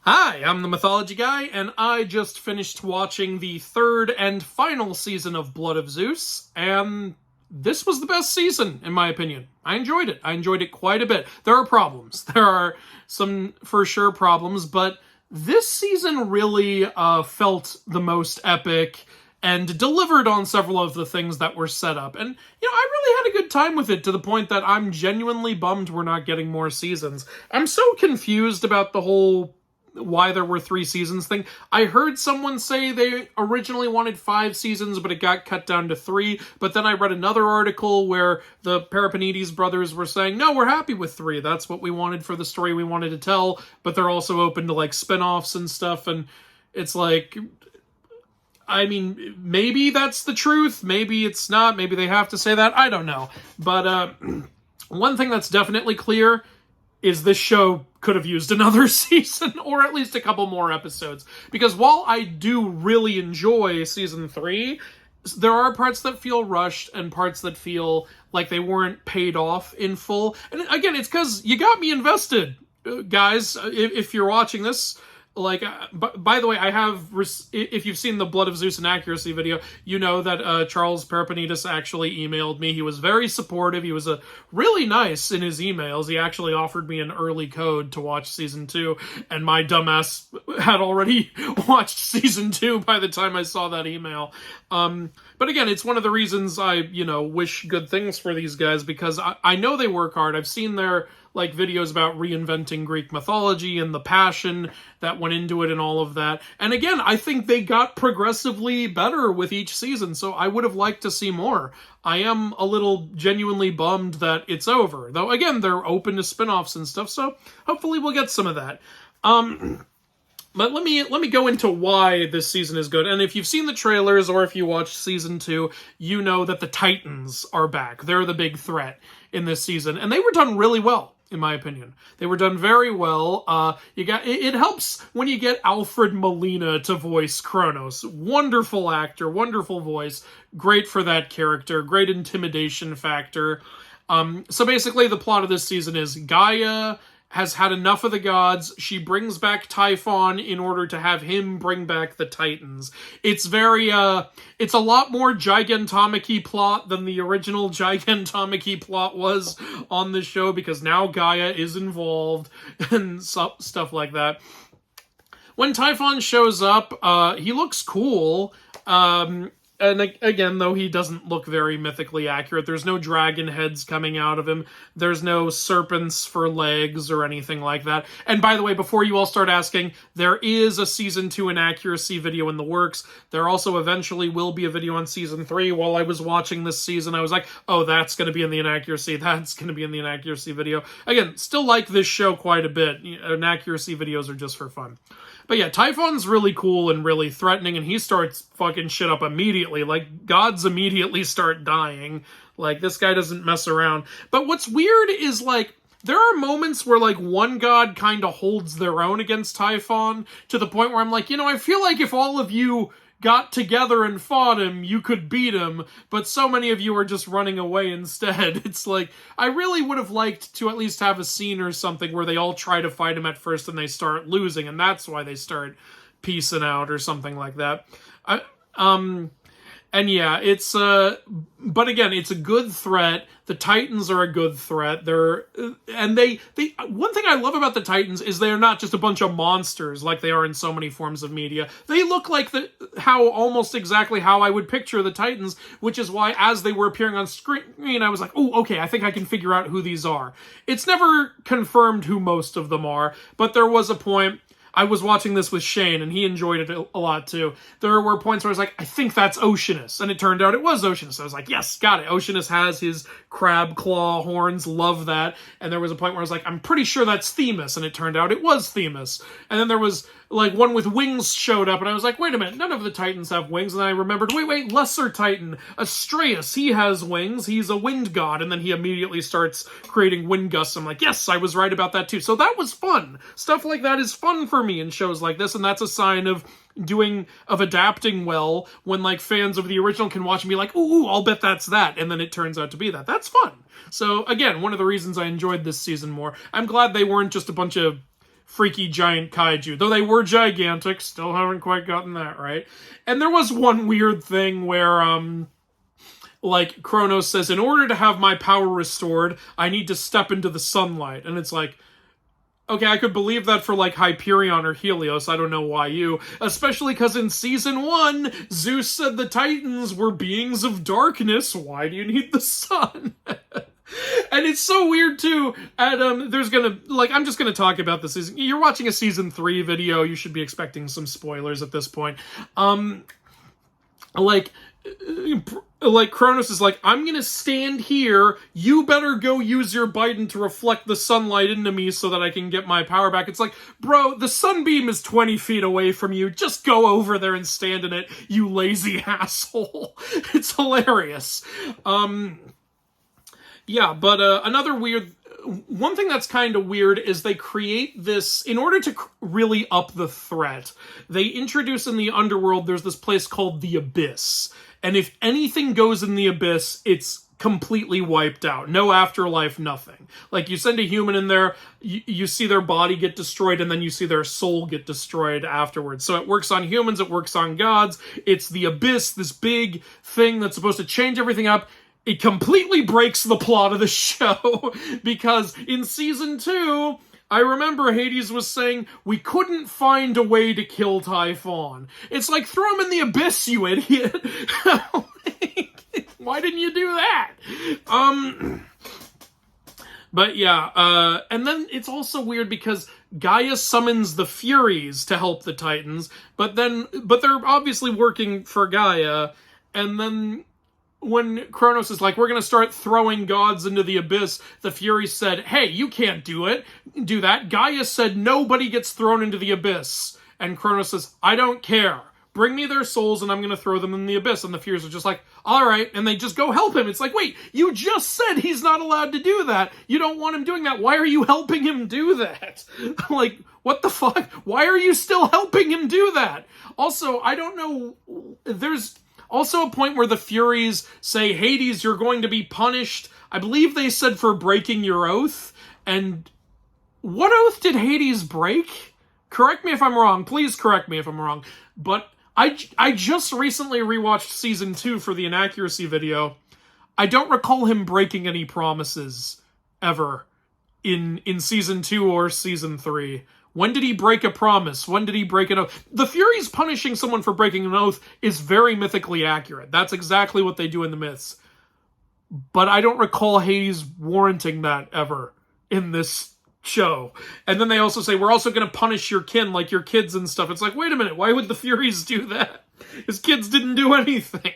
Hi, I'm the Mythology Guy, and I just finished watching the third and final season of Blood of Zeus, and this was the best season, in my opinion. I enjoyed it. I enjoyed it quite a bit. There are problems. There are some, for sure, problems, but this season really felt the most epic and delivered on several of the things that were set up. And, I really had a good time with it, to the point that I'm genuinely bummed we're not getting more seasons. I'm so confused about the whole why there were 3 seasons thing. I heard someone say they originally wanted 5 seasons, but it got cut down to 3. But then I read another article where the Peloponnese brothers were saying, no, we're happy with 3. That's what we wanted for the story we wanted to tell. But they're also open to like spin-offs and stuff. And it's like, I mean, maybe that's the truth. Maybe it's not. Maybe they have to say that. I don't know. But one thing that's definitely clear is this show could have used another season, or at least a couple more episodes. Because while I do really enjoy season 3, there are parts that feel rushed and parts that feel like they weren't paid off in full. And again, it's because you got me invested, guys. If you're watching this, like, by the way, I have, if you've seen the Blood of Zeus Inaccuracy video, you know that Charles Peloponnese actually emailed me. He was very supportive. He was really nice in his emails. He actually offered me an early code to watch season 2, and my dumbass had already watched season 2 by the time I saw that email. But again, it's one of the reasons I, wish good things for these guys, because I know they work hard. I've seen their videos about reinventing Greek mythology and the passion that went into it and all of that. And again, I think they got progressively better with each season, so I would have liked to see more. I am a little genuinely bummed that it's over. Though, again, they're open to spin-offs and stuff, so hopefully we'll get some of that. But let me go into why this season is good. And if you've seen the trailers or if you watched season 2, you know that the Titans are back. They're the big threat in this season, and they were done really well, in my opinion. They were done very well. It helps when you get Alfred Molina to voice Kronos. Wonderful actor, wonderful voice, great for that character, great intimidation factor. So basically, the plot of this season is Gaia has had enough of the gods. She brings back Typhon in order to have him bring back the Titans. It's very, it's a lot more Gigantomachy plot than the original Gigantomachy plot was on the show, because now Gaia is involved and stuff like that. When Typhon shows up, he looks cool. And again, though, he doesn't look very mythically accurate. There's no dragon heads coming out of him. There's no serpents for legs or anything like that. And by the way, before you all start asking, there is a Season 2 inaccuracy video in the works. There also eventually will be a video on Season 3. While I was watching this season, I was like, oh, that's going to be in the inaccuracy. That's going to be in the inaccuracy video. Again, still like this show quite a bit. Inaccuracy videos are just for fun. But yeah, Typhon's really cool and really threatening, and he starts fucking shit up immediately. Like, gods immediately start dying. Like, this guy doesn't mess around. But what's weird is, like, there are moments where, like, one god kind of holds their own against Typhon, to the point where I'm like, I feel like if all of you got together and fought him, you could beat him, but so many of you are just running away instead. It's like, I really would have liked to at least have a scene or something where they all try to fight him at first and they start losing, and that's why they start peacing out or something like that. And yeah, it's, but again, it's a good threat. The Titans are a good threat. And they, one thing I love about the Titans is they're not just a bunch of monsters like they are in so many forms of media. They look like almost exactly how I would picture the Titans, which is why as they were appearing on screen, I was like, oh, okay, I think I can figure out who these are. It's never confirmed who most of them are, but there was a point. I was watching this with Shane, and he enjoyed it a lot, too. There were points where I was like, I think that's Oceanus. And it turned out it was Oceanus. I was like, yes, got it. Oceanus has his crab claw horns. Love that. And there was a point where I was like, I'm pretty sure that's Themis. And it turned out it was Themis. And then there was, like, one with wings showed up, and I was like, wait a minute, none of the Titans have wings. And then I remembered, wait, Lesser Titan, Astraeus, he has wings. He's a wind god. And then he immediately starts creating wind gusts. I'm like, yes, I was right about that, too. So that was fun. Stuff like that is fun for me in shows like this, and that's a sign of adapting well, when like fans of the original can watch and be like, ooh, I'll bet that's that, and then it turns out to be that. That's fun. So again, one of the reasons I enjoyed this season more. I'm glad they weren't just a bunch of freaky giant kaiju. Though they were gigantic, still haven't quite gotten that right. And there was one weird thing where, like, Kronos says, in order to have my power restored, I need to step into the sunlight. And it's like, okay, I could believe that for, like, Hyperion or Helios. I don't know why you. Especially because in Season 1, Zeus said the Titans were beings of darkness. Why do you need the sun? And it's so weird, too. And, there's gonna, like, I'm just gonna talk about this. You're watching a Season 3 video. You should be expecting some spoilers at this point. Like Kronos is like, I'm gonna stand here, you better go use your Biden to reflect the sunlight into me so that I can get my power back. It's like, bro, the sunbeam is 20 feet away from you, just go over there and stand in it, you lazy asshole. It's hilarious. Yeah, but another weird... One thing that's kind of weird is they create this, in order to really up the threat, they introduce in the underworld, there's this place called the Abyss. And if anything goes in the Abyss, it's completely wiped out. No afterlife, nothing. Like, you send a human in there, you see their body get destroyed, and then you see their soul get destroyed afterwards. So it works on humans, it works on gods. It's the Abyss, this big thing that's supposed to change everything up. It completely breaks the plot of the show, because in Season 2... I remember Hades was saying, we couldn't find a way to kill Typhon. It's like, throw him in the Abyss, you idiot. Why didn't you do that? But yeah, and then it's also weird because Gaia summons the Furies to help the Titans, but they're obviously working for Gaia, and then... when Kronos is like, we're going to start throwing gods into the Abyss, the Furies said, hey, you can't do that. Gaia said nobody gets thrown into the Abyss. And Kronos says, I don't care. Bring me their souls and I'm going to throw them in the Abyss. And the Furies are just like, all right. And they just go help him. It's like, wait, you just said he's not allowed to do that. You don't want him doing that. Why are you helping him do that? Like, what the fuck? Why are you still helping him do that? Also, I don't know. There's... also a point where the Furies say, Hades, you're going to be punished. I believe they said for breaking your oath. And what oath did Hades break? Correct me if I'm wrong. Please correct me if I'm wrong. But I just recently rewatched Season 2 for the inaccuracy video. I don't recall him breaking any promises ever in Season 2 or Season 3. When did he break a promise? When did he break an oath? The Furies punishing someone for breaking an oath is very mythically accurate. That's exactly what they do in the myths. But I don't recall Hades warranting that ever in this show. And then they also say, we're also going to punish your kin, like your kids and stuff. It's like, wait a minute, why would the Furies do that? His kids didn't do anything.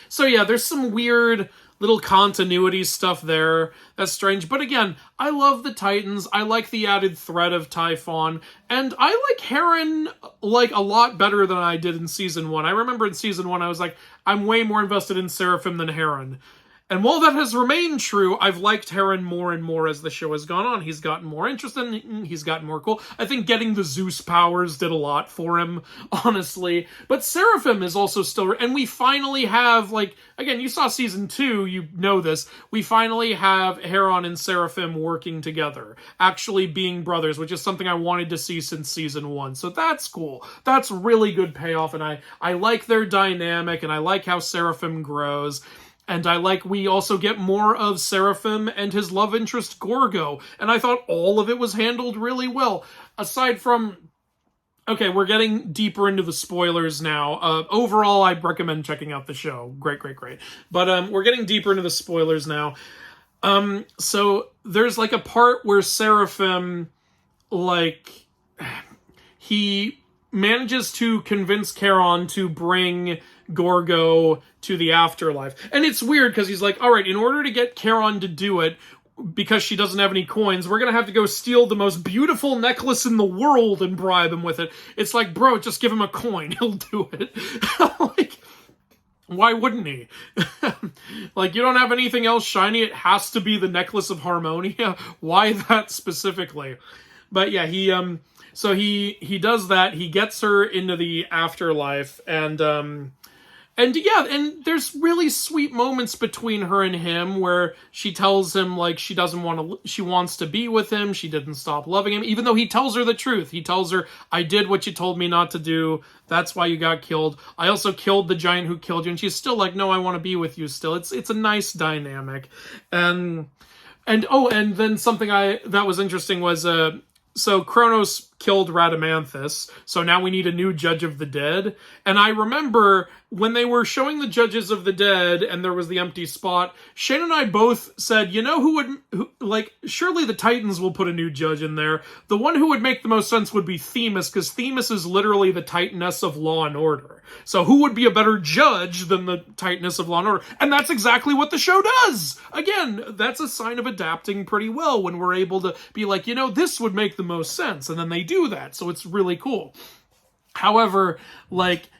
So yeah, there's some weird... little continuity stuff there. That's strange. But again, I love the Titans. I like the added threat of Typhon. And I like Heron, like, a lot better than I did in Season 1. I remember in Season 1, I was like, I'm way more invested in Seraphim than Heron. And while that has remained true, I've liked Heron more and more as the show has gone on. He's gotten more interesting, he's gotten more cool. I think getting the Zeus powers did a lot for him, honestly. But Seraphim is also still... and we finally have, like... again, you saw Season 2, you know this. We finally have Heron and Seraphim working together. Actually being brothers, which is something I wanted to see since Season 1. So that's cool. That's really good payoff, and I like their dynamic, and I like how Seraphim grows. And I like we also get more of Seraphim and his love interest Gorgo. And I thought all of it was handled really well. Aside from... okay, we're getting deeper into the spoilers now. Overall, I'd recommend checking out the show. Great. But we're getting deeper into the spoilers now. So there's like a part where Seraphim, like... he manages to convince Charon to bring Gorgo to the afterlife. And it's weird because he's like, all right, in order to get Charon to do it, because she doesn't have any coins, we're going to have to go steal the most beautiful necklace in the world and bribe him with it. It's like, bro, just give him a coin. He'll do it. Like, why wouldn't he? Like, you don't have anything else shiny. It has to be the necklace of Harmonia. Why that specifically? But yeah, so he does that. He gets her into the afterlife, and And yeah, and there's really sweet moments between her and him where she tells him, like, she wants to be with him. She didn't stop loving him, even though he tells her the truth. He tells her, I did what you told me not to do. That's why you got killed. I also killed the giant who killed you. And she's still like, no, I want to be with you still. It's a nice dynamic. And then something that was interesting was, so Kronos killed Rhadamanthus, so now we need a new Judge of the Dead. And I remember when they were showing the Judges of the Dead and there was the empty spot, Shane and I both said, you know surely the Titans will put a new judge in there. The one who would make the most sense would be Themis, because Themis is literally the Titaness of Law and Order. So who would be a better judge than the Titaness of Law and Order? And that's exactly what the show does! Again, that's a sign of adapting pretty well when we're able to be like, this would make the most sense. And then they do that, so it's really cool. However,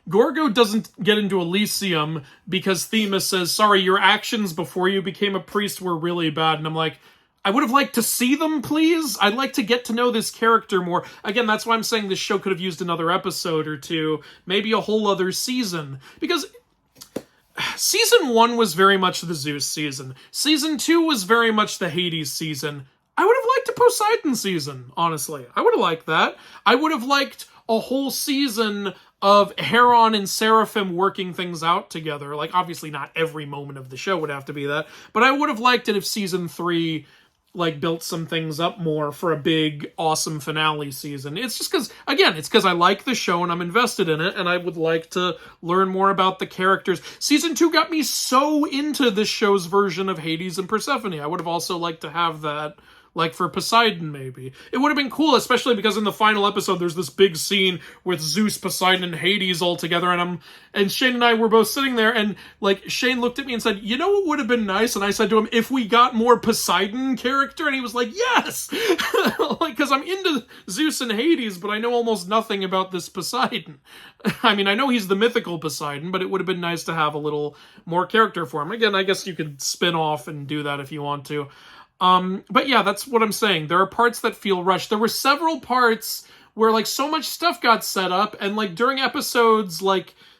Gorgo doesn't get into Elysium because Themis says, sorry, your actions before you became a priest were really bad. And I'm like, I would have liked to see them, please. I'd like to get to know this character more. Again, that's why I'm saying this show could have used another episode or two, maybe a whole other season. Because season 1 was very much the Zeus season. Season 2 was very much the Hades season. I would have liked a Poseidon season, honestly. I would have liked that. I would have liked a whole season of Heron and Seraphim working things out together. Obviously not every moment of the show would have to be that, but I would have liked it if season 3 built some things up more for a big, awesome finale season. It's just because I like the show and I'm invested in it, and I would like to learn more about the characters. Season 2 got me so into this show's version of Hades and Persephone. I would have also liked to have that, for Poseidon, maybe. It would have been cool, especially because in the final episode, there's this big scene with Zeus, Poseidon, and Hades all together, and Shane and I were both sitting there, and, Shane looked at me and said, you know what would have been nice? And I said to him, if we got more Poseidon character? And he was like, yes! Because I'm into Zeus and Hades, but I know almost nothing about this Poseidon. I mean, I know he's the mythical Poseidon, but it would have been nice to have a little more character for him. Again, I guess you could spin off and do that if you want to. But yeah, that's what I'm saying. There are parts that feel rushed. There were several parts where, so much stuff got set up, and, during episodes,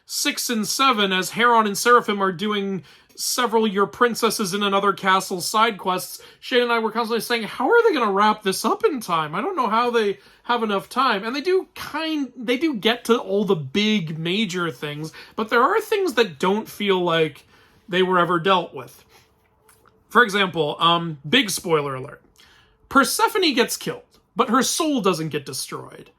6 and 7, as Heron and Seraphim are doing several Your Princesses in Another Castle side quests, Shane and I were constantly saying, how are they going to wrap this up in time? I don't know how they have enough time. And they do get to all the big major things, but there are things that don't feel like they were ever dealt with. For example, big spoiler alert. Persephone gets killed, but her soul doesn't get destroyed.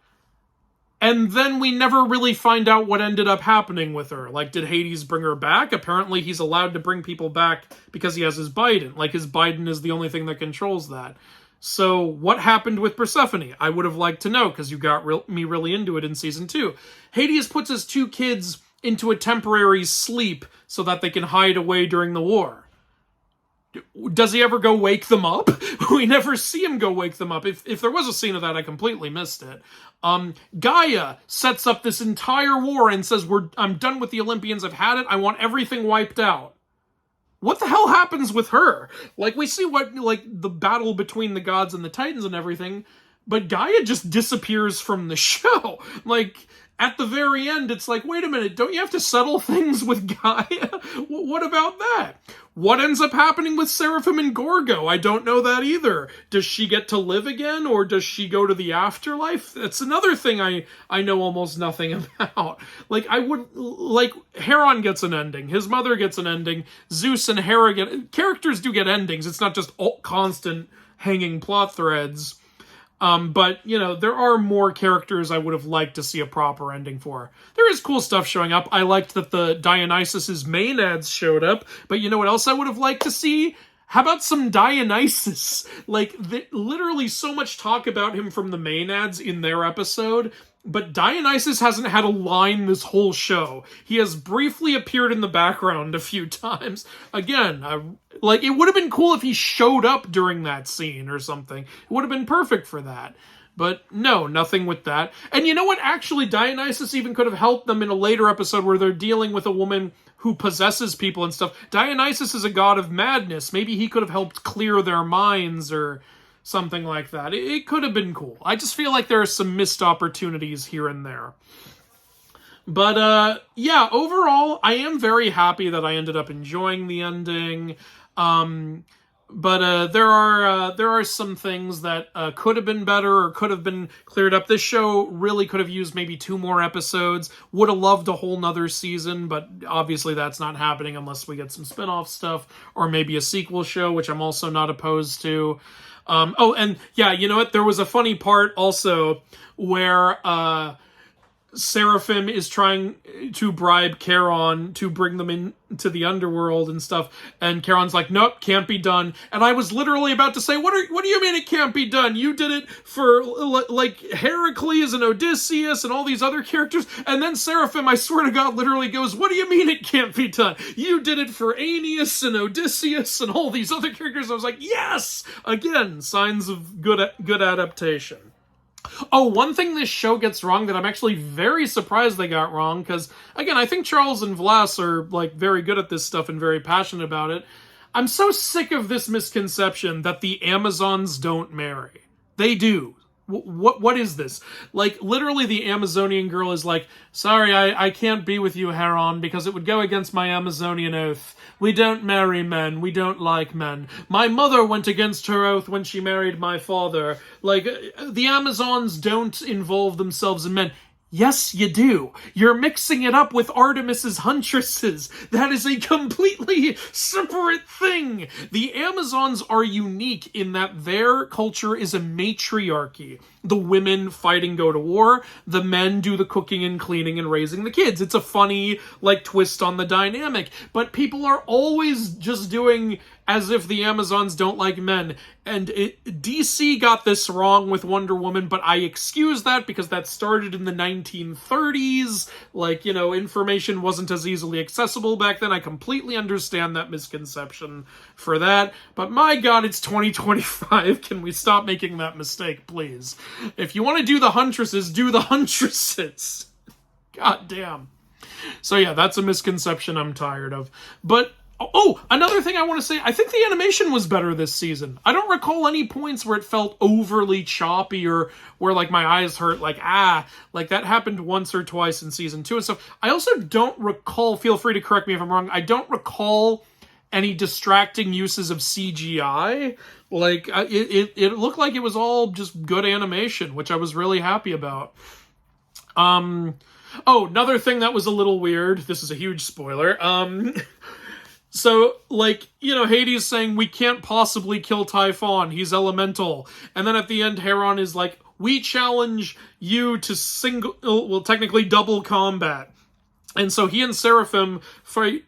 And then we never really find out what ended up happening with her. Did Hades bring her back? Apparently he's allowed to bring people back because he has his Bident. His Bident is the only thing that controls that. So what happened with Persephone? I would have liked to know, because you got me really into it in season 2. Hades puts his 2 kids into a temporary sleep so that they can hide away during the war. Does he ever go wake them up? We never see him go wake them up. If there was a scene of that, I completely missed it. Gaia sets up this entire war and says, I'm done with the Olympians, I've had it, I want everything wiped out. What the hell happens with her? We see the battle between the gods and the Titans and everything, but Gaia just disappears from the show. At the very end, it's wait a minute, don't you have to settle things with Gaia? What about that? What ends up happening with Seraphim and Gorgo? I don't know that either. Does she get to live again, or does she go to the afterlife? That's another thing I know almost nothing about. Heron gets an ending. His mother gets an ending. Zeus and Hera characters do get endings. It's not just constant hanging plot threads. But, there are more characters I would have liked to see a proper ending for. There is cool stuff showing up. I liked that the Dionysus' Maenads showed up, but you know what else I would have liked to see? How about some Dionysus? Literally so much talk about him from the Maenads in their episode, but Dionysus hasn't had a line this whole show. He has briefly appeared in the background a few times. Again, it would have been cool if he showed up during that scene or something. It would have been perfect for that. But no, nothing with that. And you know what? Actually, Dionysus even could have helped them in a later episode where they're dealing with a woman who possesses people and stuff. Dionysus is a god of madness. Maybe he could have helped clear their minds or something like that. It could have been cool. I just feel like there are some missed opportunities here and there. Yeah, overall, I am very happy that I ended up enjoying the ending. There are some things that could have been better or could have been cleared up. This show really could have used maybe 2 more episodes. Would have loved a whole nother season, but obviously that's not happening unless we get some spin-off stuff or maybe a sequel show, which I'm also not opposed to. And yeah, you know what? There was a funny part also where Seraphim is trying to bribe Charon to bring them into the underworld and stuff, and Charon's like, nope, can't be done. And I was literally about to say, what do you mean it can't be done? You did it for like Heracles and Odysseus and all these other characters, and then Seraphim, I swear to God, literally goes, what do you mean it can't be done? You did it for Aeneas and Odysseus and all these other characters. I was like, yes! Again, signs of good adaptation. Oh, one thing this show gets wrong that I'm actually very surprised they got wrong, because, again, I think Charles and Vlas are, like, very good at this stuff and very passionate about it. I'm so sick of this misconception that the Amazons don't marry. They do. What is this? Like, literally the Amazonian girl is like, sorry, I can't be with you, Heron, because it would go against my Amazonian oath. We don't marry men. We don't like men. My mother went against her oath when she married my father. Like, the Amazons don't involve themselves in men. Yes, you do. You're mixing it up with Artemis's huntresses. That is a completely separate thing. The Amazons are unique in that their culture is a matriarchy. The women fight and go to war. The men do the cooking and cleaning and raising the kids. It's a funny, like, twist on the dynamic. But people are always just doing as if the Amazons don't like men. And DC got this wrong with Wonder Woman, but I excuse that because that started in the 1930s. Like, you know, information wasn't as easily accessible back then. I completely understand that misconception for that. But my God, it's 2025. Can we stop making that mistake, please? If you want to do the huntresses, do the huntresses. God damn. So yeah, that's a misconception I'm tired of. But oh, another thing I want to say, I think the animation was better this season. I don't recall any points where it felt overly choppy or where, like, my eyes hurt, like that happened once or twice in season 2 and stuff. I also don't recall, feel free to correct me if I'm wrong, I don't recall any distracting uses of CGI. Like, it looked like it was all just good animation, which I was really happy about. Oh, another thing that was a little weird, this is a huge spoiler, so, like, you know, Hades saying, we can't possibly kill Typhon, he's elemental. And then at the end, Heron is like, we challenge you to technically double combat. And so he and Seraphim fight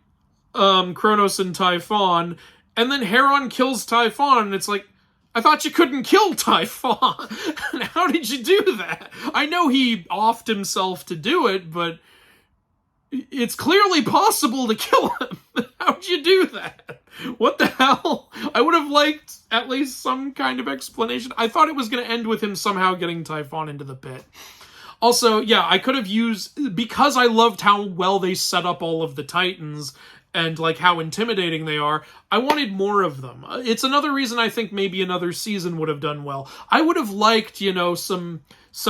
Kronos and Typhon, and then Heron kills Typhon, and it's like, I thought you couldn't kill Typhon. How did you do that? I know he offed himself to do it, but it's clearly possible to kill him. How'd you do that? What the hell? I would have liked at least some kind of explanation. I thought it was going to end with him somehow getting Typhon into the pit. Also, yeah, I could have used, because I loved how well they set up all of the Titans and, like, how intimidating they are, I wanted more of them. It's another reason I think maybe another season would have done well. I would have liked, you know, some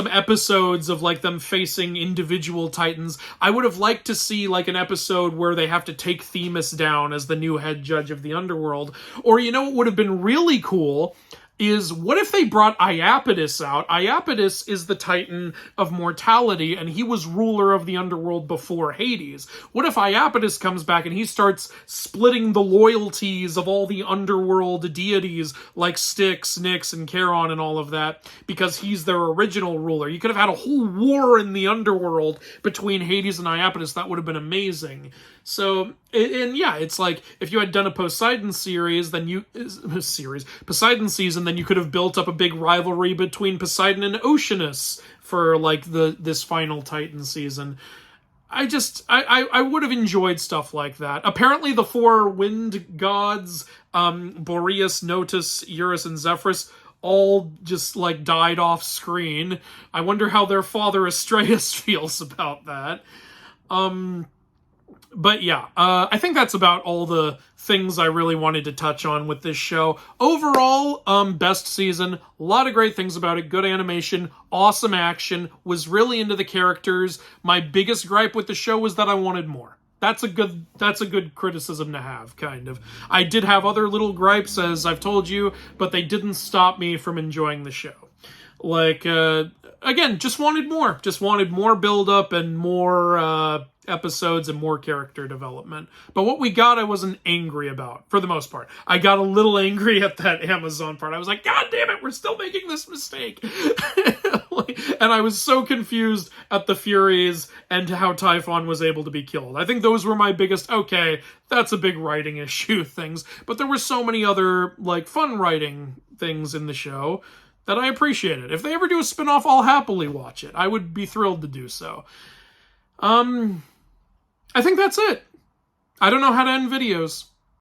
episodes of, like, them facing individual Titans. I would have liked to see, like, an episode where they have to take Themis down as the new head judge of the underworld. Or, you know what would have been really cool is, what if they brought Iapetus out? Iapetus is the Titan of mortality, and he was ruler of the underworld before Hades. What if Iapetus comes back and he starts splitting the loyalties of all the underworld deities like Styx, Nyx, and Charon and all of that, because he's their original ruler? You could have had a whole war in the underworld between Hades and Iapetus. That would have been amazing. So, and yeah, it's like, if you had done a Poseidon series, then Poseidon season, then you could have built up a big rivalry between Poseidon and Oceanus for, like, this final Titan season. I would have enjoyed stuff like that. Apparently the 4 wind gods, Boreas, Notus, Eurus, and Zephyrus, all just, like, died off screen. I wonder how their father Astraeus feels about that. But yeah, I think that's about all the things I really wanted to touch on with this show. Overall, best season. A lot of great things about it. Good animation, awesome action, was really into the characters. My biggest gripe with the show was that I wanted more. That's a good criticism to have, kind of. I did have other little gripes, as I've told you, but they didn't stop me from enjoying the show. Like, again, just wanted more. Just wanted more build-up and more episodes and more character development. But what we got, I wasn't angry about, for the most part. I got a little angry at that Amazon part. I was like, God damn it, we're still making this mistake. And I was so confused at the Furies and how Typhon was able to be killed. I think those were my biggest, okay, that's a big writing issue things. But there were so many other, like, fun writing things in the show that I appreciated. If they ever do a spinoff, I'll happily watch it. I would be thrilled to do so. I think that's it. I don't know how to end videos.